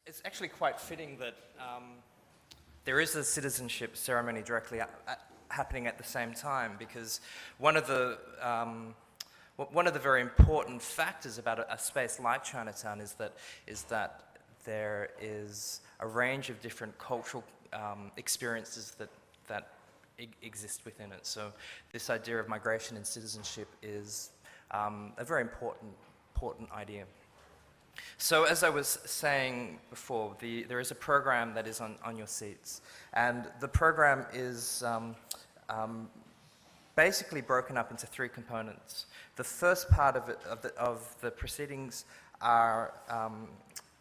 It's actually quite fitting that there is a citizenship ceremony directly happening at the same time, because one of the very important factors about a space like Chinatown is that there is a range of different cultural experiences that exist within it. So this idea of migration and citizenship is a very important idea. So as I was saying before, there is a program that is on your seats, and the program is basically broken up into three components. The first part of the proceedings are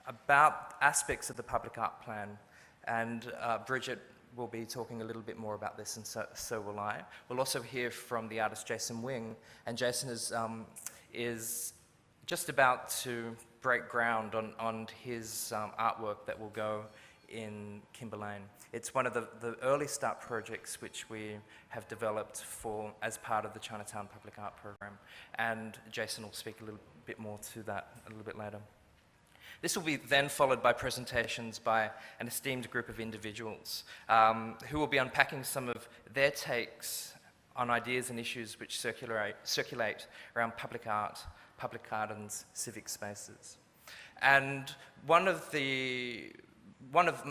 about aspects of the public art plan, and Bridget will be talking a little bit more about this, and so will I. We'll also hear from the artist Jason Wing, and Jason is just about to break ground on his artwork that will go in Kimberlane. It's one of the early start projects which we have developed as part of the Chinatown Public Art Program, and Jason will speak a little bit more to that a little bit later. This will be then followed by presentations by an esteemed group of individuals who will be unpacking some of their takes on ideas and issues which circulate around public art and civic spaces. And one of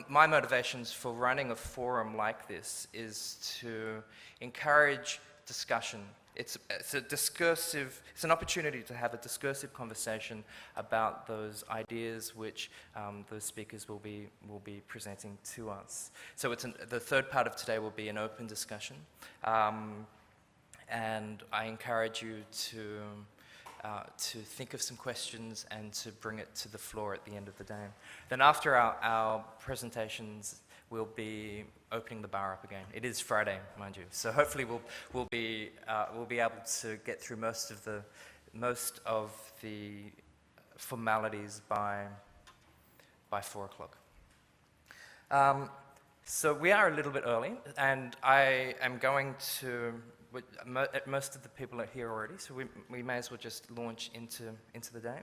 my motivations for running a forum like this is to encourage discussion. It's an opportunity to have a discursive conversation about those ideas which those speakers will be presenting to us. So the third part of today will be an open discussion, and I encourage you to think of some questions and to bring it to the floor at the end of the day. Then after our presentations, we'll be opening the bar up again. It is Friday, mind you, so hopefully we'll be able to get through most of the formalities by 4 o'clock. So we are a little bit early, and I am going to. Most of the people are here already, so we may as well just launch into the day.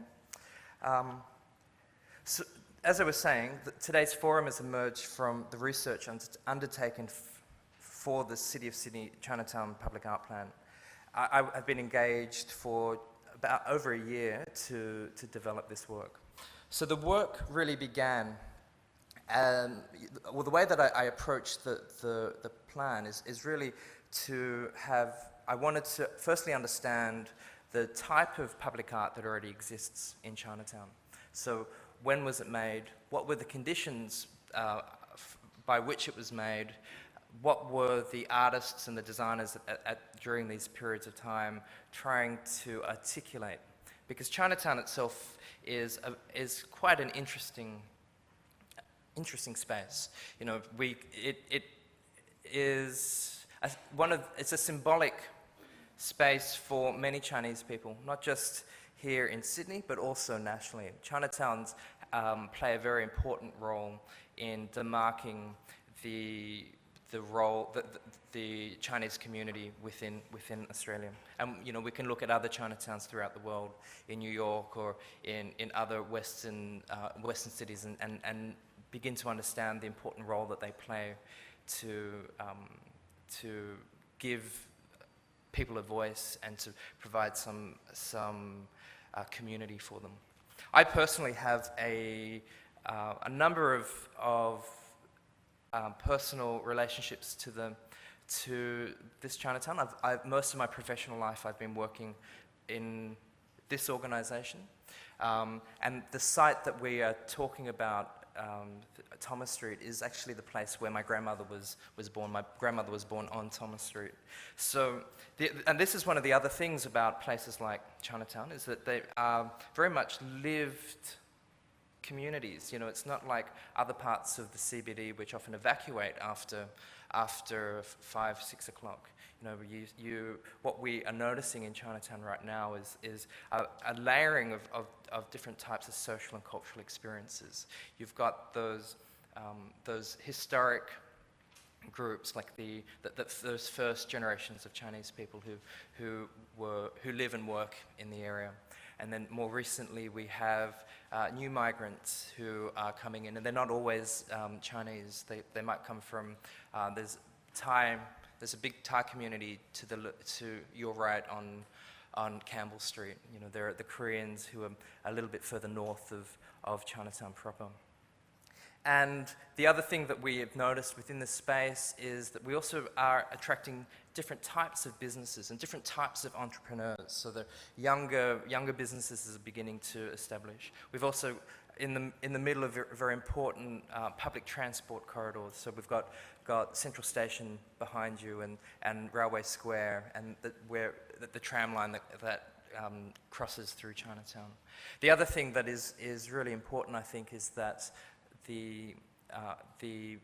So, as I was saying, today's forum has emerged from the research undertaken for the City of Sydney Chinatown Public Art Plan. I've been engaged for about over a year to develop this work. So the work really began, the way that I approached the plan is really I wanted to firstly understand the type of public art that already exists in Chinatown. So when was it made? What were the conditions by which it was made? What were the artists and the designers during these periods of time trying to articulate? Because Chinatown itself is quite an interesting space. You know, it's a symbolic space for many Chinese people, not just here in Sydney, but also nationally. Chinatowns play a very important role in demarking the Chinese community within Australia. And you know, we can look at other Chinatowns throughout the world, in New York or in other Western cities, and begin to understand the important role that they play to give people a voice and to provide some community for them. I personally have a number of personal relationships to this Chinatown. Most of my professional life I've been working in this organisation, and the site that we are talking about, Thomas Street, is actually the place where my grandmother was born. My grandmother was born on Thomas Street. So, and this is one of the other things about places like Chinatown, is that they are very much lived communities. You know, it's not like other parts of the CBD which often evacuate after 5, 6 o'clock. You know, what we are noticing in Chinatown right now is a layering of different types of social and cultural experiences. You've got those historic groups, like those first generations of Chinese people who live and work in the area. And then more recently, we have new migrants who are coming in, and they're not always Chinese. They might come from, there's a big Thai community to your right on Campbell Street. You know, there are the Koreans who are a little bit further north of Chinatown proper. And the other thing that we have noticed within this space is that we also are attracting different types of businesses and different types of entrepreneurs. So the younger businesses are beginning to establish. We've also, in the middle of very important public transport corridors. So we've got Central Station behind you and Railway Square and where the tram line that crosses through Chinatown. The other thing that is really important, I think, is that the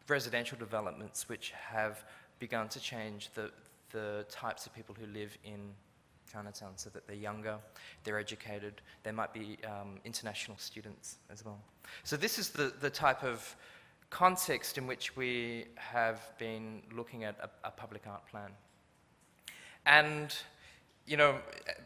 residential developments which have begun to change the types of people who live in Chinatown, so that they're younger, they're educated, they might be international students as well. So this is the type of context in which we have been looking at a public art plan. And you know,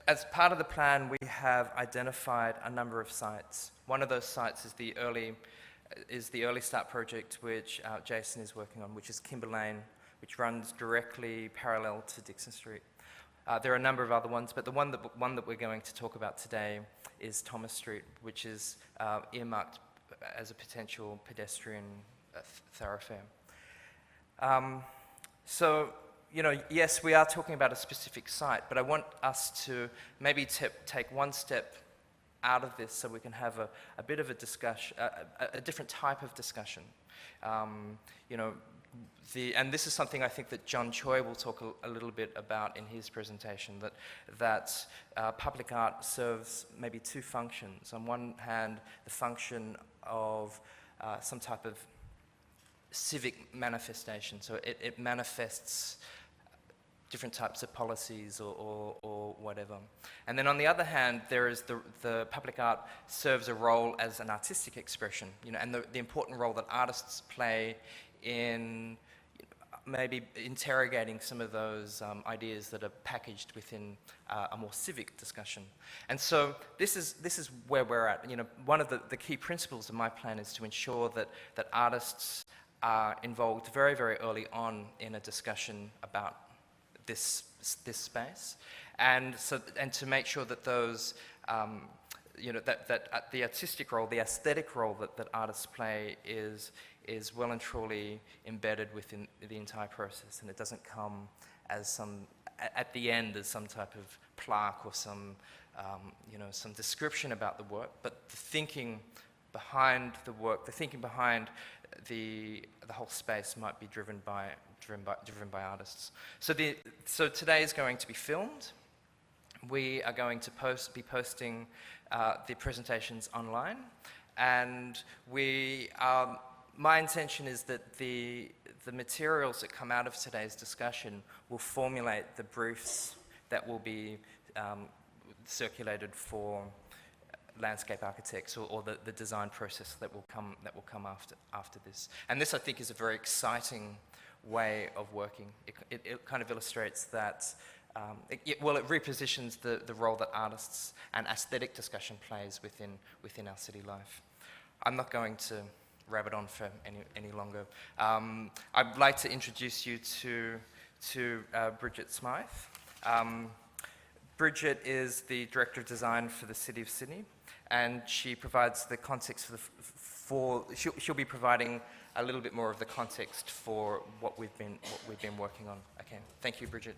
as part of the plan, we have identified a number of sites. One of those sites is the Early Start project, which Jason is working on, which is Kimber Lane, which runs directly parallel to Dixon Street. There are a number of other ones, but the one that we're going to talk about today is Thomas Street, which is earmarked as a potential pedestrian thoroughfare. So, you know, yes, we are talking about a specific site, but I want us to maybe take one step out of this so we can have a bit of a discussion, a different type of discussion. You know, and this is something I think that John Choi will talk a little bit about in his presentation, that public art serves maybe two functions. On one hand, the function of some type of civic manifestation, so it manifests different types of policies or whatever. And then on the other hand, there is the public art serves a role as an artistic expression, you know, and the important role that artists play in maybe interrogating some of those ideas that are packaged within a more civic discussion. And so this is where we're at. You know, one of the key principles of my plan is to ensure that artists are involved very, very early on in a discussion about this space, and to make sure that those, you know, that the artistic role, the aesthetic role that artists play is well and truly embedded within the entire process, and it doesn't come as at the end as some type of plaque or some, you know, some description about the work, but the thinking behind the work, the thinking behind the whole space might be driven by artists. So today is going to be filmed. We are going to be posting the presentations online, and my intention is that the materials that come out of today's discussion will formulate the briefs that will be circulated for landscape architects or the design process that will come after this. And this, I think, is a very exciting way of working. It kind of illustrates that, it repositions the role that artists and aesthetic discussion plays within our city life. I'm not going to rabbit on for any longer. I'd like to introduce you to Bridget Smythe. Bridget is the Director of Design for the City of Sydney, and she provides the context she'll be providing a little bit more of the context for what we've been working on. Okay, thank you, Bridget.